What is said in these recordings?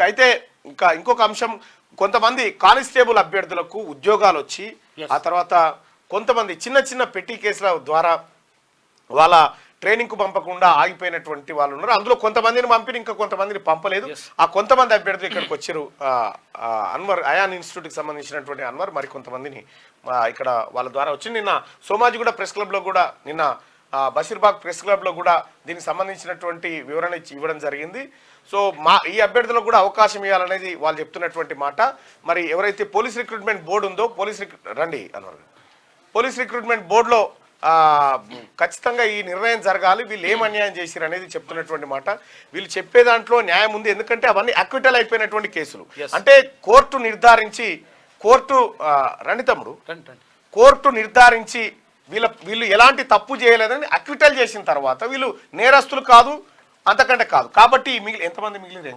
అయితే ఇంకా ఇంకొక అంశం, కొంతమంది కానిస్టేబుల్ అభ్యర్థులకు ఉద్యోగాలు వచ్చి ఆ తర్వాత కొంతమంది చిన్న చిన్న పెట్టి కేసుల ద్వారా వాళ్ళ ట్రైనింగ్కు పంపకుండా ఆగిపోయినటువంటి వాళ్ళు ఉన్నారు. అందులో కొంతమందిని పంపిన ఇంకా కొంతమందిని పంపలేదు. ఆ కొంతమంది అభ్యర్థులు ఇక్కడికి వచ్చారు. అన్వర్ అయాన్ ఇన్స్టిట్యూట్కి సంబంధించినటువంటి అన్వర్ మరి కొంతమందిని ఇక్కడ వాళ్ళ ద్వారా వచ్చి నిన్న సోమాజిగూడ ప్రెస్ క్లబ్లో కూడా నిన్న బషీర్బాగ్ ప్రెస్ క్లబ్లో కూడా దీనికి సంబంధించినటువంటి వివరణ ఇవ్వడం జరిగింది. సో ఈ అభ్యర్థులకు కూడా అవకాశం ఇవ్వాలనేది వాళ్ళు చెప్తున్నటువంటి మాట. మరి ఎవరైతే పోలీస్ రిక్రూట్మెంట్ బోర్డు ఉందో పోలీస్ రిక్రూట్మెంట్ బోర్డులో ఖచ్చితంగా ఈ నిర్ణయం జరగాలి, వీళ్ళు ఏం అన్యాయం చేశారు అనేది చెప్తున్నటువంటి మాట. వీళ్ళు చెప్పే దాంట్లో న్యాయం ఉంది, ఎందుకంటే అవన్నీ అక్విటల్ అయిపోయినటువంటి కేసులు. అంటే కోర్టు నిర్ధారించి కోర్టు నిర్ధారించి వీళ్ళు ఎలాంటి తప్పు చేయలేదని అక్విటల్ చేసిన తర్వాత వీళ్ళు నేరస్తులు కాదు, అంతకంటే కాదు. కాబట్టి ఎంతమంది మిగిలిన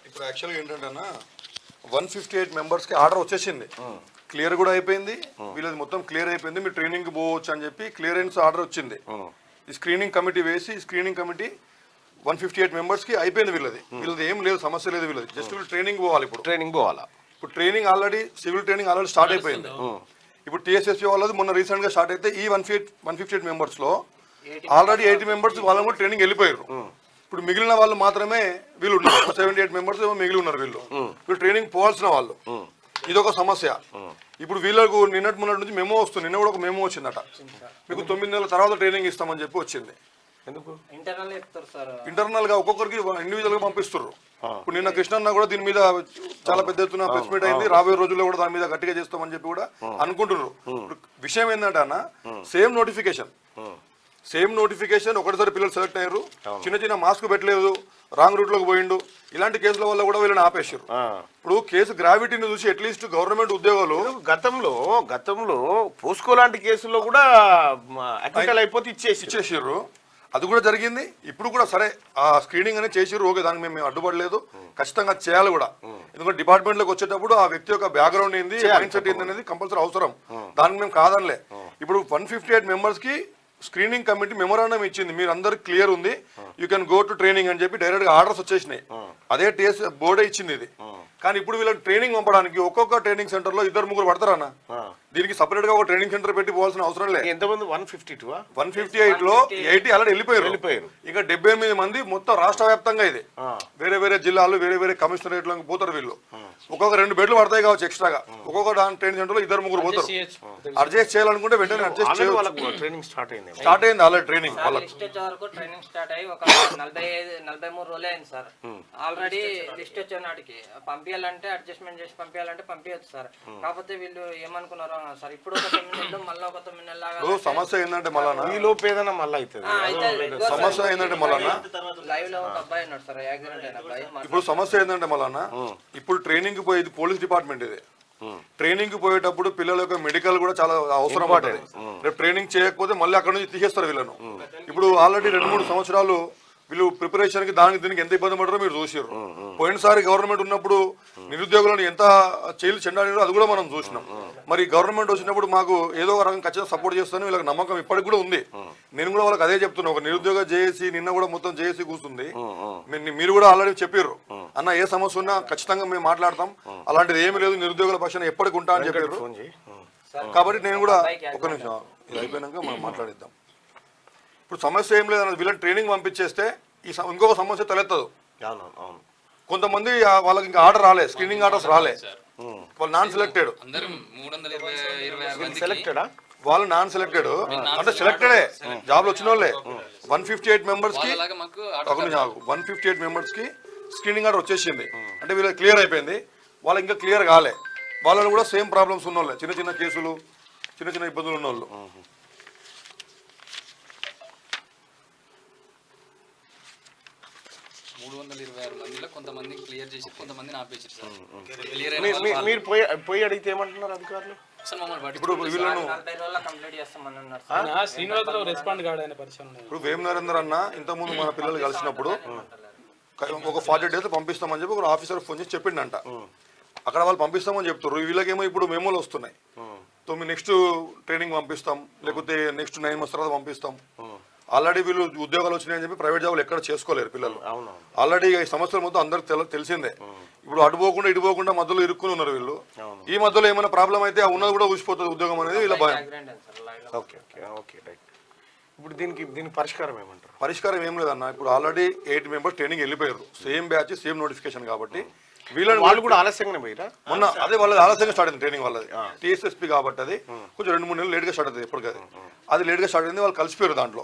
ఇప్పుడు యాక్చువల్గా ఏంటంటే 158 మెంబర్స్కి ఆర్డర్ వచ్చేసింది, క్లియర్ కూడా అయిపోయింది, వీళ్ళది మొత్తం క్లియర్ అయిపోయింది, మీరు ట్రైనింగ్ పోవచ్చు అని చెప్పి క్లియరెన్స్ ఆర్డర్ వచ్చింది. ఈ స్క్రీనింగ్ కమిటీ వేసి స్క్రీనింగ్ కమిటీ 158 మెంబర్స్కి అయిపోయింది. వీళ్ళది ఏం లేదు, సమస్య లేదు. వీళ్ళది జస్ట్ ట్రైనింగ్ పోవాలి. ఇప్పుడు training already civil training already start అయిపోయింది. ఇప్పుడు టీఎస్ఎస్పీ వాళ్ళది మొన్న రీసెంట్గా స్టార్ట్ అయితే ఈ 158 మెంబర్స్లో ఆల్రెడీ 80 మెంబర్స్ వాళ్ళని కూడా ట్రైనింగ్ వెళ్ళిపోయారు. ఇప్పుడు మిగిలిన వాళ్ళు మాత్రమే వీళ్ళు ఉన్నారు, 78 మెంబర్స్ ఏమో మిగిలి ఉన్నారు. వీళ్ళు ట్రైనింగ్ పోవాల్సిన వాళ్ళు. ఇదొక సమస్య. ఇప్పుడు వీళ్ళకు నిన్నటి నుంచి మెమో వస్తుంది. నిన్న కూడా ఒక మెమో వచ్చిందట, మీకు 9 నెలల తర్వాత ట్రైనింగ్ ఇస్తామని చెప్పి వచ్చింది. ఎందుకు ఇంటర్నల్ గా ఒక్కొక్కరికి ఇండివిజువల్ గా పంపిస్తారు. ఇప్పుడు నిన్న కృష్ణన్న కూడా దీని మీద చాలా పెద్ద ఎత్తున ప్రెస్ మీట్ అయింది. రాబోయే రోజుల్లో కూడా దాని మీద గట్టిగా చేస్తామని చెప్పి కూడా అనుకుంటున్నారు. విషయం ఏంటంటే అన్న, సేమ్ నోటిఫికేషన్ ఒకటిసారి పిల్లలు సెలెక్ట్ అయ్యారు, చిన్న మాస్క్ పెట్టలేదు, రాంగ్ రూట్ లోకి పోయిండు, ఇలాంటి కేసుల వల్ల కూడా వీళ్ళని ఆపేశారు. ఇప్పుడు కేసు గ్రావిటీని చూసి అట్లీస్ట్ గవర్నమెంట్ ఉద్యోగాలు గతంలో పోస్కో లాంటి కేసుల్లో కూడా అయిపోతే ఇచ్చేసారు. అది కూడా జరిగింది. ఇప్పుడు కూడా సరే ఆ స్క్రీనింగ్ అనేది చేసిర్రు, ఓకే, దానికి మేము అడ్డుపడలేదు, ఖచ్చితంగా చేయాలి కూడా. ఎందుకంటే డిపార్ట్మెంట్ లోకి వచ్చేటప్పుడు ఆ వ్యక్తి యొక్క బ్యాక్గ్రౌండ్ ఏంది, మైండ్ సెట్ ఏంది అనేది కంపల్సరీ అవసరం. దానికి మేము కాదనలే. ఇప్పుడు 158 మెంబర్స్ కి స్క్రీనింగ్ కమిటీ మెమోరాండం ఇచ్చింది, మీరు అందరు క్లియర్ ఉంది, you can go to training అని చెప్పి డైరెక్ట్ గా ఆర్డర్స్ వచ్చేసినాయి. అదే టీఎస్ బోర్డే ఇచ్చింది ఇది. కానీ ఇప్పుడు వీళ్ళకి ట్రైనింగ్ పంపడానికి ఒక్కొక్క ట్రైనింగ్ సెంటర్ లో 2-3 పడతారన్న. దీనికి సపరేట్ గా ఒక ట్రైనింగ్ సెంటర్ పెట్టి పోవాల్సిన అవసరం లేదు. ఎంతమంది 158 లో 80 ఆల్రెడీ వెళ్ళిపోయారు. ఇక 78 మంది మొత్తం రాష్ట్ర వ్యాప్తంగా ఇది వేరే వేరే జిల్లాలు వేరే వేరే కమిషనరేట్లకు పోతారు. వీళ్ళు ఒక్కొక్క 2 బెడ్లు పడతాయి కావచ్చు ఎక్స్ట్రాగా. ఒక్కొక్క ట్రైనింగ్ సెంటర్ లో 2-3 పోతారు. అడ్జస్ట్ చేయాలనుకుంటే వెంటనే అడ్జస్ట్ ట్రైనింగ్ స్టార్ట్ అయింది ఆల్రెడీ. ట్రైనింగ్ వాళ్ళకి స్టార్ట్ అయ్యి ఒక 43 రోజులు అయింది సార్. ఆల్రెడీ లిస్ట్ వచ్చే నాటికి పంపించాలంటే అడ్జస్ట్మెంట్ చేసి పంపించాలంటే పంపించచ్చు సార్. కాకపోతే వీళ్ళు ఏమనుకున్నారు సార్, ఇప్పుడు ఒక 9 నెలలు మళ్ళీ ఒక 9 నెలలు సమస్య ఏంటంటే మళ్ళా ఈ లోపు ఏదైనా మళ్ళీ అవుతుంది. సమస్య ఏంటంటే మళ్ళా లైవ్ లో ఒక అబ్బాయి ఉన్నాడు సార్, యాక్సిడెంట్ అయిన అబ్బాయి. ఇప్పుడు సమస్య ఏంటంటే మళ్ళా ఇప్పుడు ట్రైనింగ్ పోయేది పోలీస్ డిపార్ట్మెంట్. ఇది ట్రైనింగ్ పోయేటప్పుడు పిల్లల యొక్క మెడికల్ కూడా చాలా అవసరం పడుతుంది. రేపు ట్రైనింగ్ చేయకపోతే మళ్ళీ అక్కడ నుంచి తీసేస్తారు వీళ్ళను. ఇప్పుడు ఆల్రెడీ 2-3 సంవత్సరాలు వీళ్ళు ప్రిపరేషన్ కి దీనికి ఎంత ఇబ్బంది పడతారో మీరు చూసారు. పోయినసారి గవర్నమెంట్ ఉన్నప్పుడు నిరుద్యోగులను ఎంత చెండాడారో అది కూడా మనం చూసినాం. మరి గవర్నమెంట్ వచ్చినప్పుడు మాకు ఏదో ఒక రకం ఖచ్చితంగా సపోర్ట్ చేస్తాను వీళ్ళకి నమ్మకం ఇప్పటికి కూడా ఉంది. నేను కూడా వాళ్ళకి అదే చెప్తున్నా. ఒక నిరుద్యోగ జేఏసీ నిన్న కూడా మొత్తం జేఏసీ కూర్చుంది. మీరు కూడా ఆల్రెడీ చెప్పారు, అన్న ఏ సమస్య ఉన్నా ఖచ్చితంగా మేము మాట్లాడతాం, అలాంటిది ఏమి లేదు, నిరుద్యోగుల పక్షాన ఎప్పటికి ఉంటా అని చెప్పారు. కాబట్టి నేను కూడా ఒక నిమిషం ఇది అయిపోయినాక మనం మాట్లాడిద్దాం. ఇప్పుడు సమస్య ఏం లేదన్నది, వీళ్ళని ట్రైనింగ్ పంపించేస్తే ఇంకొక సమస్య తలెత్తదు. కొంతమంది వాళ్ళకి ఇంకా ఆర్డర్ రాలే, స్క్రీనింగ్ ఆర్డర్స్ రాలే, వాళ్ళు నాన్ సెలెక్టెడ్. వాళ్ళు నాన్ సెలెక్టెడ్ అంటే సెలెక్టెడే జాబ్లు వచ్చిన వాళ్ళే. 158 మెంబర్స్ కి 158 మెంబర్స్ కి స్క్రీనింగ్ ఆర్డర్ వచ్చేసింది. అంటే వీళ్ళకి క్లియర్ అయిపోయింది, వాళ్ళకి ఇంకా క్లియర్ కాలే. వాళ్ళని కూడా సేమ్ ప్రాబ్లమ్స్ ఉన్న వాళ్ళే, చిన్న కేసులు, చిన్న ఇబ్బందులు ఉన్న వాళ్ళు. 326 మందిలో కొంతమంది క్లియర్ చేసి కొంతమందిని ఆపేసారు సార్. మీరు పోయి అడిగితే ఏమంటున్నారు అధికారులు? ఇప్పుడు వేమ్ నరేందర్ అన్న ఇంతకుముందు మన పిల్లలు కలిసినప్పుడు ఒక 40 days పంపిస్తామని చెప్పి ఒక ఆఫీసర్ ఫోన్ చేసి చెప్పిండంట. అక్కడ వాళ్ళు పంపిస్తామని చెప్తారు, వీళ్ళకేమో ఇప్పుడు మెమోలు వస్తున్నాయి, నెక్స్ట్ ట్రైనింగ్ పంపిస్తాం, లేకపోతే నెక్స్ట్ 9 months తర్వాత పంపిస్తాం. ఆల్రెడీ వీళ్ళు ఉద్యోగాలు వచ్చినాయని చెప్పి ప్రైవేట్ జాబులు ఎక్కడ చేసుకోలేరు పిల్లలు. అవునవును. ఆల్రెడీ ఈ సమస్యల మొత్తం అందరికి తెలిసిందే. ఇప్పుడు అటు పోకుండా ఇటు పోకుండా మధ్యలో ఇరుక్కుని ఉన్నారు వీళ్ళు. ఈ మధ్యలో ఏమైనా ప్రాబ్లం అయితే ఆ ఉన్నది కూడా ఊసిపోతుంది ఉద్యోగం అనేది వీళ్ళ భయం. Okay okay okay right. ఇప్పుడు దీనికి పరిష్కారం ఏమంటారు? పరిష్కారం ఏం లేదన్న. ఇప్పుడు ఆల్రెడీ 8 మెంబర్స్ ట్రైనింగ్ వెళ్ళిపోయారు. సేమ్ బ్యాచ్ సేమ్ నోటిఫికేషన్ కాబట్టి వీళ్ళని వాళ్ళు కూడా ఆలస్యంగానే పోయిరా. మొన్న అదే వాళ్ళది ఆలస్యంగా స్టార్ట్ అయింది ట్రైనింగ్. వాళ్ళది టీఎస్ఎస్పీ కాబట్టి అది కొంచెం 2-3 నెలలు లేట్గా స్టార్ట్ అవుతుంది. ఎప్పటికది అది లేట్గా స్టార్ట్ అయింది. వాళ్ళు కలిసిపోయారు దాంట్లో.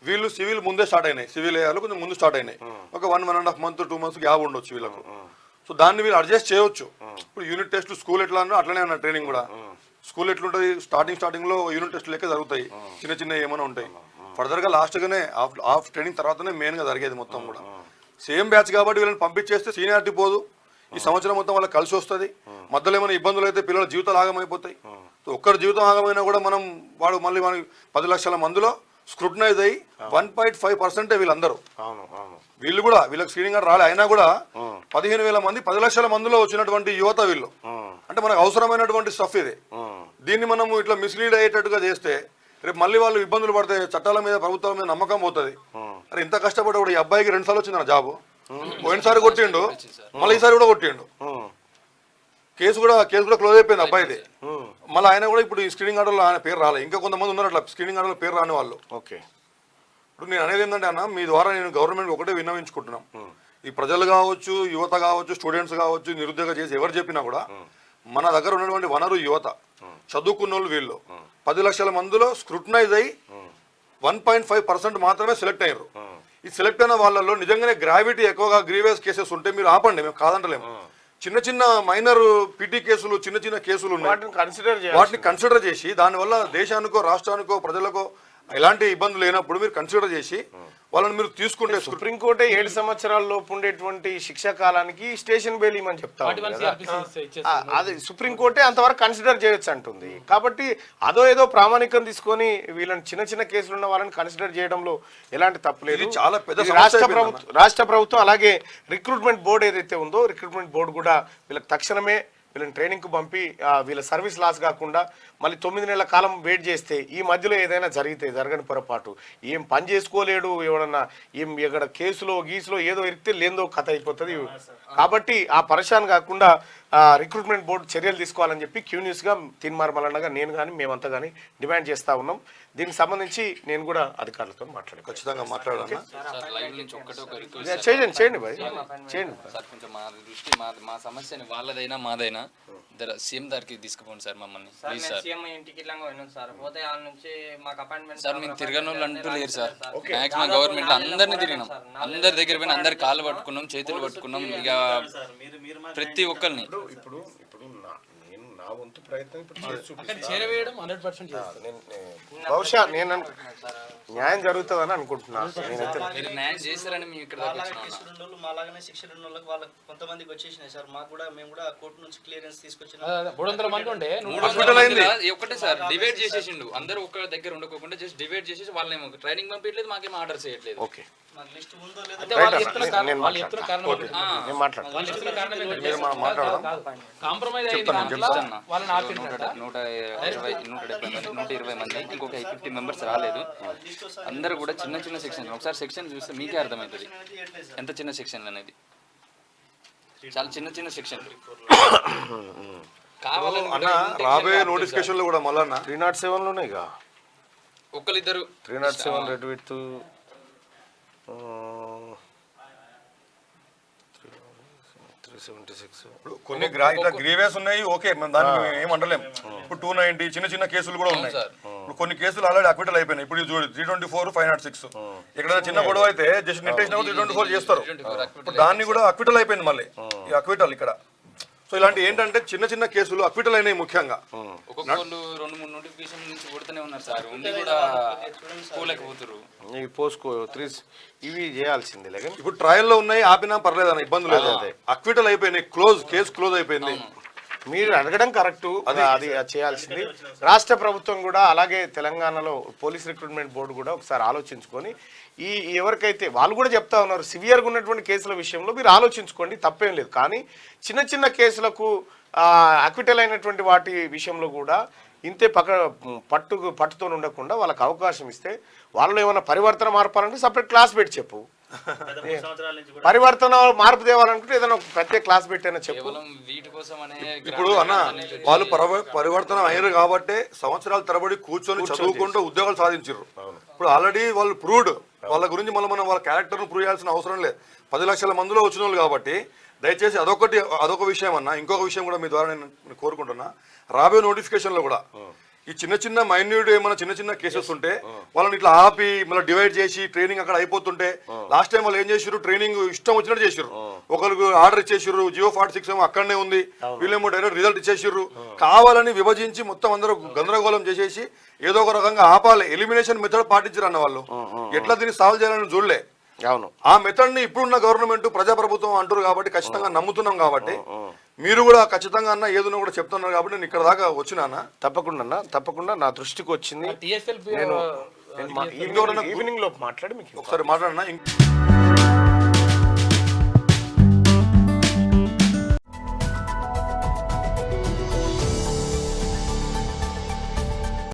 వీళ్ళు సివిల్ ముందే స్టార్ట్ అయినాయి. సివిల్ ఏరియాలో కొంచెం ముందు స్టార్ట్ అయినాయి. ఒక 1.5 మంత్ 2 మంత్స్ గ్యాప్ ఉండొచ్చు వీళ్ళకు. సో దాన్ని వీళ్ళు అడ్జస్ట్ చేయొచ్చు. ఇప్పుడు యూనిట్ టెస్ట్ స్కూల్ ఎట్లా అన్నా అట్లనే అన్న ట్రైనింగ్ కూడా. స్కూల్ ఎట్లుంటుంది, స్టార్టింగ్ లో యూనిట్ టెస్ట్ లెక్క జరుగుతాయి, చిన్న ఏమైనా ఉంటాయి. ఫర్దర్ గా లాస్ట్ గానే ఆఫ్ ట్రైనింగ్ తర్వాతనే మెయిన్ గా జరిగేది మొత్తం కూడా. సేమ్ బ్యాచ్ కాబట్టి వీళ్ళని పంపించేస్తే సీనియారిటీ పోదు. ఈ సంవత్సరం మొత్తం వాళ్ళకి కలిసి వస్తుంది. మధ్యలో ఏమైనా ఇబ్బందులు అయితే పిల్లల జీవితాలు ఆగమైపోతాయి. ఒక్కరి జీవితం ఆగమైనా కూడా మనం మళ్ళీ 10 లక్షల మందిలో స్క్రూటనైజ్ అయ్యి 1.5% వీళ్ళందరూ. వీళ్ళు కూడా వీళ్ళకి స్క్రీనింగ్ కార్డు రాలే అయినా కూడా 15,000 మంది 10 లక్షల మందిలో వచ్చినటువంటి యువత వీళ్ళు. అంటే మనకు అవసరమైనటువంటి స్టఫ్ ఇది. దీన్ని మనం ఇట్లా మిస్లీడ్ అయ్యేటట్టుగా చేస్తే రేపు మళ్ళీ వాళ్ళు ఇబ్బందులు పడితే చట్టాల మీద ప్రభుత్వాల మీద నమ్మకం పోతుంది. అరే ఇంత కష్టపడి కూడా ఈ అబ్బాయికి 2 సార్లు వచ్చింది నా జాబు. పోయినసారి కొట్టిండు, మళ్ళీ ఈసారి కూడా కొట్టిండు. కేసు కూడా క్లోజ్ అయిపోయింది అబ్బాయిది. మళ్ళీ ఆయన కూడా ఇప్పుడు ఈ స్క్రీనింగ్ ఆర్డర్లో ఆయన పేరు రాలేదు. ఇంకా కొంతమంది ఉన్నారు అట్లా స్క్రీనింగ్ ఆర్డర్లో పేరు రాని వాళ్ళు. ఓకే. ఇప్పుడు నేను అనేది ఏంటంటే అన్న, మీ ద్వారా నేను గవర్నమెంట్ ఒకటే విన్నవించుకుంటున్నాం. ఈ ప్రజలు కావచ్చు, యువత కావచ్చు, స్టూడెంట్స్ కావచ్చు, నిరుద్యోగ చేసి ఎవరు చెప్పినా కూడా మన దగ్గర ఉన్నటువంటి వనరు యువత, చదువుకున్న వాళ్ళు. వీళ్ళు 10 లక్షల మందిలో స్క్రూటనైజ్ అయ్యి 1.5% మాత్రమే సెలెక్ట్ అయ్యారు. ఈ సెలెక్ట్ అయిన వాళ్ళలో నిజంగానే గ్రావిటీ ఎక్కువగా గ్రీవియస్ కేసెస్ ఉంటే మీరు ఆపండి, మేము కాదంటలేము. చిన్న మైనర్ పిటి కేసులు, చిన్న కేసులు ఉన్నాయి, వాటిని కన్సిడర్ చేసి దానివల్ల దేశానికో రాష్ట్రానికో ప్రజలకో ఎలాంటి ఇబ్బందులు లేనప్పుడు మీరు కన్సిడర్ చేసి వాళ్ళని మీరు తీసుకుంటే సుప్రీంకోర్టు 7 సంవత్సరాల లోపు ఉండేటువంటి శిక్షా కాలానికి స్టేషన్ బెయిల్ ఇవ్వమని చెప్తా. అది సుప్రీంకోర్టే అంతవరకు కన్సిడర్ చేయొచ్చు అంటుంది. కాబట్టి ఏదో ప్రామాణికం తీసుకొని వీళ్ళని చిన్న కేసులు ఉన్న వాళ్ళని కన్సిడర్ చేయడంలో ఎలాంటి తప్పులేదు. చాలా పెద్ద రాష్ట్ర ప్రభుత్వం అలాగే రిక్రూట్మెంట్ బోర్డు ఏదైతే ఉందో రిక్రూట్మెంట్ బోర్డు కూడా వీళ్ళకి తక్షణమే వీళ్ళని ట్రైనింగ్కు పంపి వీళ్ళ సర్వీస్ లాస్ కాకుండా మళ్ళీ 9 నెలల కాలం వెయిట్ చేస్తే ఈ మధ్యలో ఏదైనా జరగని పొరపాటు, ఏం పని చేసుకోలేడు, ఎవడన్నా ఎక్కడ కేసులో గీసులో ఏదో ఇరిగితే లేదో కథ అయిపోతుంది. కాబట్టి ఆ పరేషాన్ కాకుండా రిక్రూట్మెంట్ బోర్డు చర్యలు తీసుకోవాలని చెప్పి క్యూన్యూస్గా తీన్మార్మలన్నగా నేను కానీ మేమంతా కానీ డిమాండ్ చేస్తూ ఉన్నాం. దీనికి సంబంధించి నేను కూడా అధికారులతో మాట్లాడాను. ఖచ్చితంగా మాట్లాడాలి. చేయండి బాయ్, చేయండి సార్. కొంచెం మా దృష్టి మా సమస్యని వాళ్ళదైనా మాదైనా సీఎం దగ్గరికి తీసుకుపోండి సార్ మమ్మల్ని ప్లీజ్ సార్. సార్ మేము తిరగని వాళ్ళు అంటూ లేరు సార్. మాక్సిమం గవర్నమెంట్ అందరినీ తిరిగినాం, అందరి దగ్గర పోయినా అందరి కాళ్ళు పట్టుకున్నాం, చేతులు పట్టుకున్నాం. ఇక ప్రతి ఒక్కరిని ఇప్పుడు నేను నా వంతు ప్రయత్నం బహుశా నేను న్యాయం జరుగుతుందని అనుకుంటున్నాను. మీరు న్యాయం చేస్తారని మేము ఇక్కడ మాలాగానే శిక్షణ వాళ్ళకి కొంతమందికి వచ్చేసినాయి సార్. మాకు కూడా మేము కూడా కోర్టు నుంచి క్లియరెన్స్ తీసుకొచ్చిన 300 మంది ఉండే ఒకటే సార్ డివైడ్ చేసేసిండు. అందరూ ఒక దగ్గర ఉండకోకుండా జస్ట్ డివైడ్ చేసేసి వాళ్ళేమో ట్రైనింగ్ పంపించలేదు, మాకేమో ఆర్డర్ చేయట్లేదు. ఓకే, మాకు లిస్ట్ ఉందో లేదో కాంప్రమైజ్ అయ్యింది. 120 మంది, ఇంకొక 50 మెంబర్స్ రాలేదు. అందరూ కూడా చిన్న సెక్షన్. ఒకసారి సెక్షన్ చూస్తే మీకే అర్థమవుతుంది ఎంత చిన్న సెక్షన్ అనేది. చాలా చిన్న సెక్షన్ కావాలని రాబోయే నోటిఫికేషన్ లో కూడా మళ్ళా 307 లోనే ఇక ఒక్కరిద్దరు 307 రెడ్ విత్ కొన్ని గ్రీవియస్ ఉన్నాయి. ఓకే, మేము దాన్ని ఏమంటలేం. ఇప్పుడు 290 చిన్న కేసులు కూడా ఉన్నాయి. ఇప్పుడు కొన్ని కేసులు ఆల్రెడీ అక్విటల్ అయిపోయినాయి. ఇప్పుడు చూడు 324, 506 ఎక్కడైనా చిన్న గొడవ అయితే జస్ట్ నెట్టేసిన 324 చేస్తారు. ఇప్పుడు దాన్ని కూడా అక్విటల్ అయిపోయింది మళ్ళీ ఈ అక్విటల్ ఇక్కడ. సో ఇలాంటి ఏంటంటే చిన్న కేసులు అక్విటల్ అయినాయి ముఖ్యంగా. ఒక్కొక్కరు 2-3 నోటిఫికేషన్ నుంచి కొడుతూనే ఉన్నారు సార్. ఉండి కూడా పోలేకపోతారు. పోస్కో 3 ఇవి చేయాల్సిందే. ఇప్పుడు ట్రయల్లో ఉన్నాయి, ఆపినా పర్లేదు అన్న, ఇబ్బంది లేదు. అక్విటల్ అయిపోయినాయి, కేసు క్లోజ్ అయిపోయింది. మీరు అడగడం కరెక్టు, అది చేయాల్సింది. రాష్ట్ర ప్రభుత్వం కూడా అలాగే తెలంగాణలో పోలీస్ రిక్రూట్మెంట్ బోర్డు కూడా ఒకసారి ఆలోచించుకొని ఎవరికైతే వాళ్ళు కూడా చెప్తా ఉన్నారు సివియర్గా ఉన్నటువంటి కేసుల విషయంలో మీరు ఆలోచించుకోండి, తప్పేం లేదు. కానీ చిన్న కేసులకు అక్విటల్ అయినటువంటి వాటి విషయంలో కూడా ఇంతే పట్టుతో ఉండకుండా వాళ్ళకి అవకాశం ఇస్తే వాళ్ళు ఏమైనా పరివర్తన మార్పాలంటే సపరేట్ క్లాస్ పెట్టి చెప్పు. గత 3 సంవత్సరాల నుంచి కూడా పరివర్తన మార్పు తేవాలనుకుంటే ఏదైనా ఒక ప్రత్యేక క్లాస్ పెట్టైనా చెప్పు. కేవలం వీటి కోసం అనే ఇప్పుడు అన్న వాళ్ళు పరివర్తన అయ్యారు కాబట్టి సంవత్సరాల తరబడి కూర్చొని చదువుకుంటూ ఉద్యోగాలు సాధించారు. ఇప్పుడు ఆల్రెడీ వాళ్ళు ప్రూవ్డ్, వాళ్ళ గురించి మళ్ళీ మనం వాళ్ళ క్యారెక్టర్ను ప్రూవ్ చేయాల్సిన అవసరం లేదు. 10 లక్షల మందిలో వచ్చిన వాళ్ళు కాబట్టి దయచేసి అదొక విషయం అన్న. ఇంకొక విషయం కూడా మీ ద్వారా నేను కోరుకుంటున్నా, రాబోయే నోటిఫికేషన్లో కూడా ఈ చిన్న మైన్యూట్ ఏమైనా చిన్న కేసెస్ ఉంటే వాళ్ళని ఇట్లా ఆపి మళ్ళీ డివైడ్ చేసి ట్రైనింగ్ అక్కడ అయిపోతుంటే, లాస్ట్ టైం వాళ్ళు ఏం చేసారు, ట్రైనింగ్ ఇష్టం వచ్చినట్టు చేసారు. ఒకరికి ఆర్డర్ ఇచ్చేసారు, జియో 46 ఏమో అక్కడనే ఉంది, వీళ్ళేమో డైరెక్ట్ రిజల్ట్ ఇచ్చేసారు. కావాలని విభజించి మొత్తం అందరూ గందరగోళం చేసేసి ఏదో ఒక రకంగా ఆపాలి. ఎలిమినేషన్ మెథడ్ పాటించారు అన్న వాళ్ళు. ఎట్లా దీన్ని సాల్వ్ చేయాలని చూడలే. అవును, ఆ మెథడ్ ని ఇప్పుడున్న గవర్నమెంట్ ప్రజాప్రభుత్వం అంటారు కాబట్టి ఖచ్చితంగా నమ్ముతున్నాం. కాబట్టి మీరు కూడా ఖచ్చితంగా అన్న ఏదో కూడా చెప్తున్నారు కాబట్టి నేను ఇక్కడ దాకా వచ్చినా. తప్పకుండా నా దృష్టికి వచ్చింది. TSL ఈవినింగ్ లో మాట్లాడి మీకు ఒకసారి మాట్లాడినా.